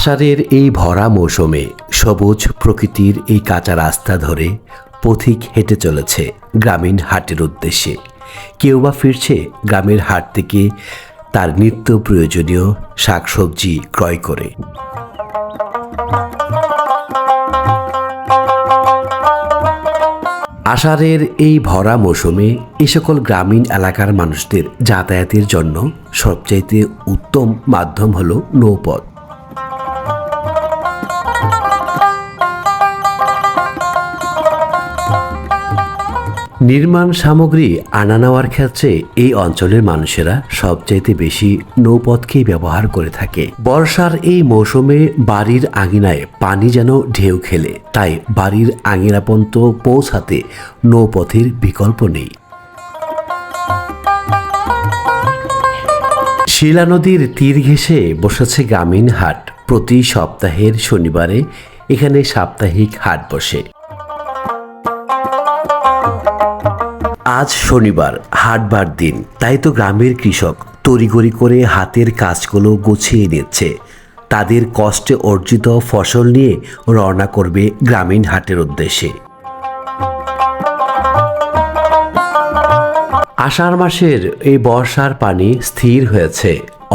আষাঢ়ের এই ভরা মৌসুমে সবুজ প্রকৃতির এই কাঁচা রাস্তা ধরে পথিক হেঁটে চলেছে গ্রামীণ হাটের উদ্দেশ্যে। কেউ বা ফিরছে গ্রামের হাট থেকে তার নিত্য প্রয়োজনীয় শাকসবজি ক্রয় করে। আষাঢ়ের এই ভরা মৌসুমে এই সকল গ্রামীণ এলাকার মানুষদের যাতায়াতের জন্য সবচাইতে উত্তম মাধ্যম হলো নৌপথ। নির্মাণ সামগ্রী আনা নেওয়ার ক্ষেত্রে এই অঞ্চলের মানুষেরা সবচাইতে বেশি নৌপথকেই ব্যবহার করে থাকে। বর্ষার এই মৌসুমে বাড়ির আঙিনায় পানি যেন ঢেউ খেলে, তাই বাড়ির আঙিনা পর্যন্ত পৌঁছাতে নৌপথের বিকল্প নেই। শিলা নদীর তীর ঘেঁষে বসেছে গ্রামীণ হাট। প্রতি সপ্তাহের শনিবারে এখানে সাপ্তাহিক হাট বসে। আজ শনিবার, হাটবার দিন, তাই তো গ্রামের কৃষক তড়িঘড়ি করে হাতের কাজগুলো গুছিয়ে নিচ্ছে। তাদের কষ্টে অর্জিত ফসল নিয়ে রওনা করবে গ্রামীণ হাটের উদ্দেশ্যে। আষাঢ় মাসের এই বর্ষার পানি স্থির হয়েছে,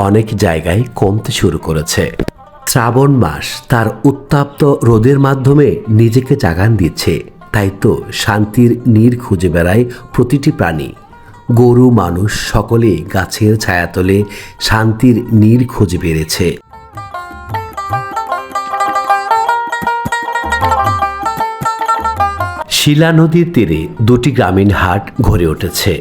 অনেক জায়গায় কমতে শুরু করেছে। শ্রাবণ মাস তার উত্তাপ্ত রোদের মাধ্যমে নিজেকে জাগান দিচ্ছে। তাই তো শান্তির নীড় খুঁজে বেড়ায় প্রতিটি প্রাণী। গরু, মানুষ সকলেই গাছের ছায়াতলে শান্তির নীড় খুঁজে বেড়েছে। শিলা নদীর তীরে দুটি গ্রামীণ হাট গড়ে উঠেছে।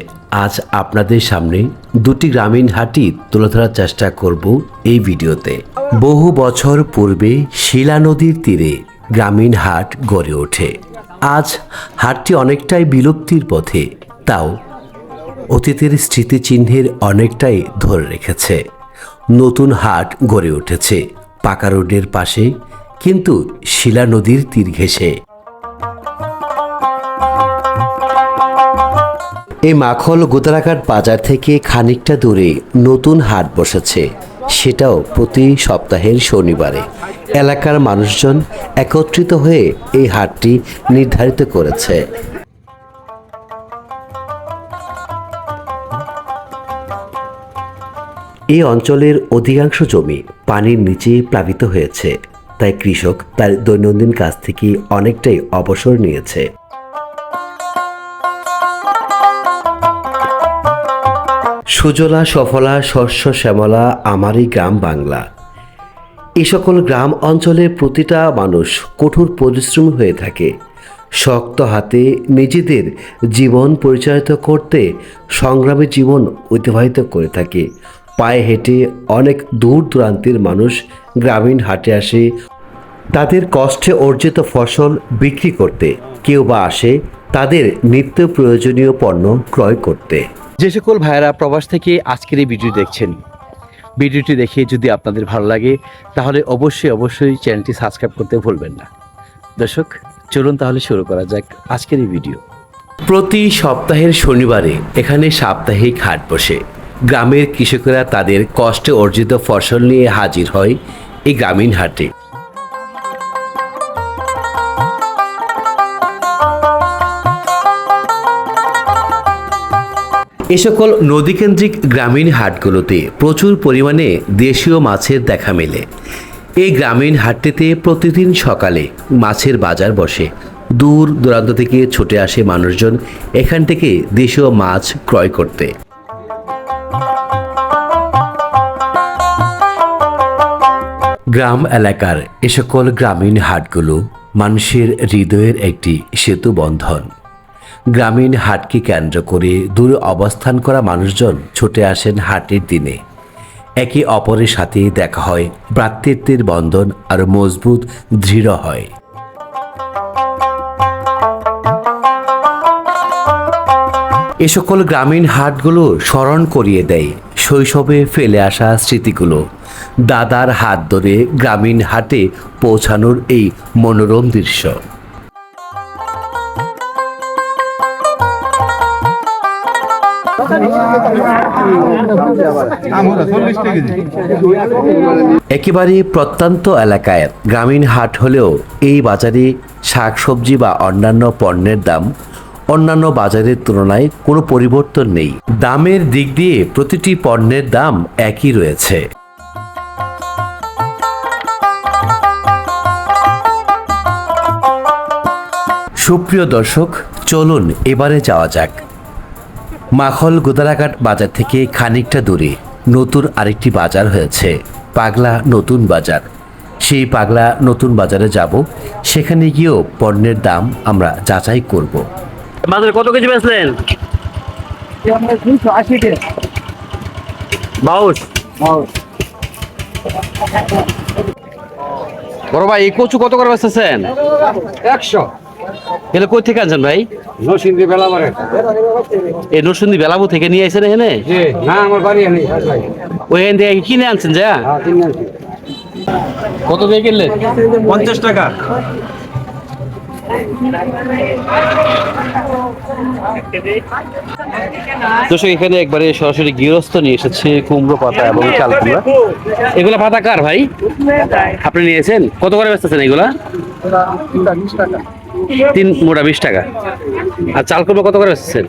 আজ আপনাদের সামনে দুটি গ্রামীণ হাটই তুলে ধরার চেষ্টা করব এই ভিডিওতে। বহু বছর পূর্বে শিলা নদীর তীরে গ্রামীণ হাট গড়ে ওঠে। আজ হাটটি অনেকটাই বিলুপ্তির পথে, তাও অতীতের স্মৃতিচিহ্নের অনেকটাই ধরে রেখেছে। নতুন হাট গড়ে উঠেছে পাকা রোডের পাশে, কিন্তু শিলা নদীর তীর ঘেঁষে। এই মাখল গোদারাঘাট বাজার থেকে খানিকটা দূরে নতুন হাট বসেছে, সেটাও প্রতি সপ্তাহের শনিবারে। এলাকার মানুষজন একত্রিত হয়ে এই হাটটি নির্ধারিত করেছে। এই অঞ্চলের অধিকাংশ জমি পানির নিচে প্লাবিত হয়েছে, তাই কৃষক তার দৈনন্দিন কাজ থেকে অনেকটাই অবসর নিয়েছে। সুজলা সফলা শস্য শ্যামলা আমারই গ্রাম বাংলা। এই সকল গ্রাম অঞ্চলের প্রতিটা মানুষ কঠোর পরিশ্রমী হয়ে থাকে। শক্ত হাতে নিজেদের জীবন পরিচালিত করতে সংগ্রামী জীবন অতিবাহিত করে থাকে। পায়ে হেঁটে অনেক দূর দূরান্তের মানুষ গ্রামীণ হাটে আসে তাদের কষ্টে অর্জিত ফসল বিক্রি করতে। কেউ বা আসে তাদের নিত্য প্রয়োজনীয় পণ্য ক্রয় করতে। যে সকল ভাইয়েরা প্রবাস থেকে আজকের এই ভিডিও দেখছেন, ভিডিওটি দেখে যদি আপনাদের ভালো লাগে তাহলে অবশ্যই চ্যানেলটি সাবস্ক্রাইব করতে ভুলবেন না। দর্শক, চলুন তাহলে শুরু করা যাক আজকের এই ভিডিও। প্রতি সপ্তাহের শনিবারে এখানে সাপ্তাহিক হাট বসে। গ্রামের কৃষকেরা তাদের কষ্টে অর্জিত ফসল নিয়ে হাজির হয় এই গ্রামীণ হাটে। এ সকল নদীকেন্দ্রিক গ্রামীণ হাটগুলোতে প্রচুর পরিমাণে দেশীয় মাছের দেখা মেলে। এই গ্রামীণ হাটটিতে প্রতিদিন সকালে মাছের বাজার বসে। দূর দূরান্ত থেকে ছুটে আসে মানুষজন এখান থেকে দেশীয় মাছ ক্রয় করতে। গ্রাম এলাকার এ সকল গ্রামীণ হাটগুলো মানুষের হৃদয়ের একটি সেতু বন্ধন। গ্রামীণ হাটকে কেন্দ্র করে দূরে অবস্থান করা মানুষজন ছুটে আসেন হাটের দিনে। একে অপরের সাথে দেখা হয়, ভ্রাতৃত্বের বন্ধন আরো মজবুত দৃঢ় হয়। এ সকল গ্রামীণ হাটগুলো স্মরণ করিয়ে দেয় শৈশবে ফেলে আসা স্মৃতিগুলো। দাদার হাত ধরে গ্রামীণ হাটে পৌঁছানোর এই মনোরম দৃশ্য। একেবারে প্রত্যন্ত এলাকায় গ্রামীণ হাট হলেও এই বাজারে শাকসবজি বা অন্যান্য পণ্যের দাম অন্যান্য বাজারের তুলনায় কোনো পরিবর্তন নেই। দামের দিক দিয়ে প্রতিটি পণ্যের দাম একই রয়েছে। সুপ্রিয় দর্শক, চলুন এবারে যাওয়া যাক। মাখল গোদারাঘাট বাজার থেকে খানিকটা দূরে নতুন আরেকটি বাজার হয়েছে, পাগলা নতুন বাজার। সেই পাগলা নতুন বাজারে যাব, সেখানে গিয়েও পণ্যের দাম আমরা যাচাই করব। বাজারে কত কেজি বেচলেন? 280 টাকা। বাউশ বড় ভাই, এই কচু কত করে বেচতেছেন? 100। এগুলো কই থেকে আনছেন ভাই? নরসিংদী বেলাবারে। এই নরসিংদী বেলাবু থেকে নিয়ে আইছেন এখানে? জি, না আমার বাড়ি নেই। ওইখান থেকে কিনে আনছেন যা? হ্যাঁ, 3 আনছি। কত দিয়ে কিনলেন? 50 টাকা। দর্শক, এখানে একবারে সরাসরি গৃহস্থ নিয়ে এসেছে কুমড়ো পাতা এবং চাল কুমড়া। এগুলা পাতা কার ভাই? আপনি নিয়েছেন? কত করে বেচতেছেন এগুলা? 20 টাকা। 3 মোটা 20 টাকা। আর চাল কুমড়া কত করে বেচতেছেন?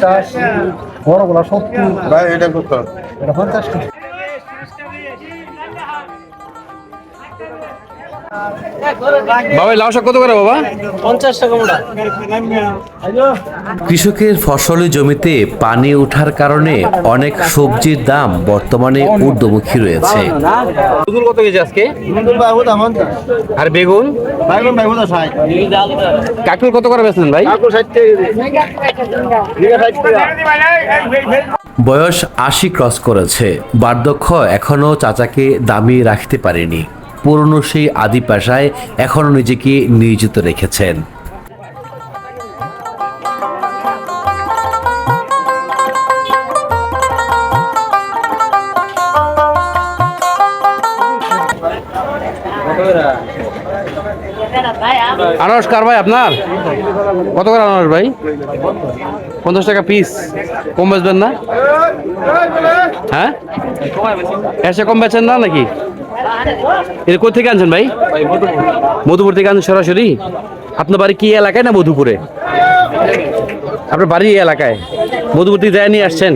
50, বড়গুলা 70। ভাই এটা কত? এটা 50 টাকা। বাবা, লাউ শাক কত করে বাবা? 50 টাকা মোটা। কৃষকের ফসলি জমিতে পানি ওঠার কারণে অনেক সবজির দাম বর্তমানে ঊর্ধ্বমুখী রয়েছে। বেগুন কত কেজি আজকে? ভাই ওটা 50। আর বেগুন? ভাই ওটা 60। কাকুর কত করে বেচলেন ভাই? কাকু 60 টাকা। বয়স 80 ক্রস করেছে, বার্ধক্য এখনো চাচাকে দামিয়ে রাখতে পারেনি। পুরনো সেই আদি পেশায় এখনো নিজেকে নিয়োজিত রেখেছেন। আনারস কার ভাই আপনার? কত করে আনারস ভাই? 50 টাকা পিস। কম বেচবেন না? হ্যাঁ, এসে কম বেচেন না নাকি? এটা কোথা থেকে আনছেন ভাই? মধুপুর থেকে আনছেন সরাসরি? আপনার বাড়ি কি এলাকায় না মধুপুরে? আপনার বাড়ি এই এলাকায়? মধুপুর থেকে যায় নিয়ে আসছেন?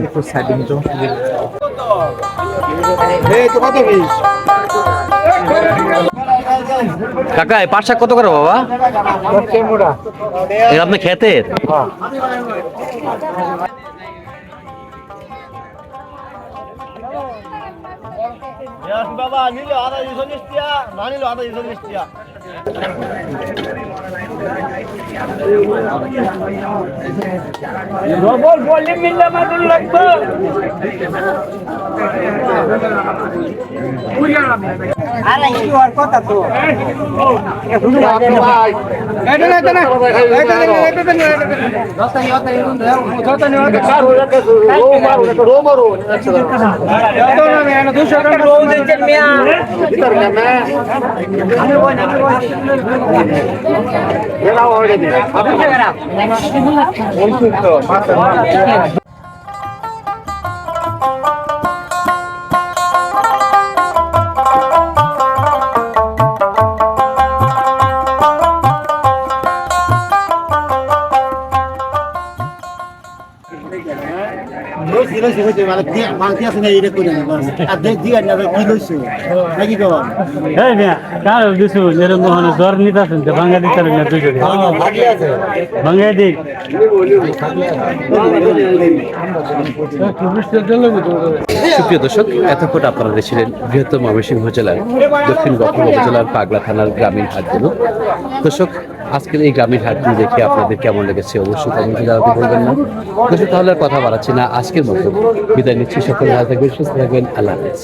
কাকা, এই পাট শাক কত করে বাবা? এটা আপনার ক্ষেতের? বাবা নিল আদা 240 টাকা, না নিল আদা 240 টাকা। ডবল ভলিউম মিললে মাদুর লাগবে। আরে কি আর কথা তো। এটা না এটা না এটা না এটা না। দস্তা নিয়ত ইরুন দাও। দস্তা নিয়ত কারো রাখো। রো মারো। এত না মেনা 200 টাকা রো দিচ্ছেন মিয়া। ভিতর না মে। আমি বই না বই। এলা ওরে দি। আপনি কি করা? বলছি তো মাথা। সুপ্রিয় দর্শক, এতক্ষণ আপনারা দেখছিলেন বৃহত্তম ময়মনসিংহ জেলার দক্ষিণ গফরগাঁও উপজেলার পাগলা থানার গ্রামীণ হাটগুলো। দর্শক, আজকের এই গ্রামীণ হাটগুলো দেখে আপনাদের কেমন লেগেছে অবশ্যই কমেন্টে জানাতে ভুলবেন না। দর্শক, তাহলে আর কথা বাড়াচ্ছি না, আজকের মতো বিদায় নিচ্ছি। সকলে ভালো থাকবেন, সুস্থ থাকবেন। আল্লাহ হাফেজ।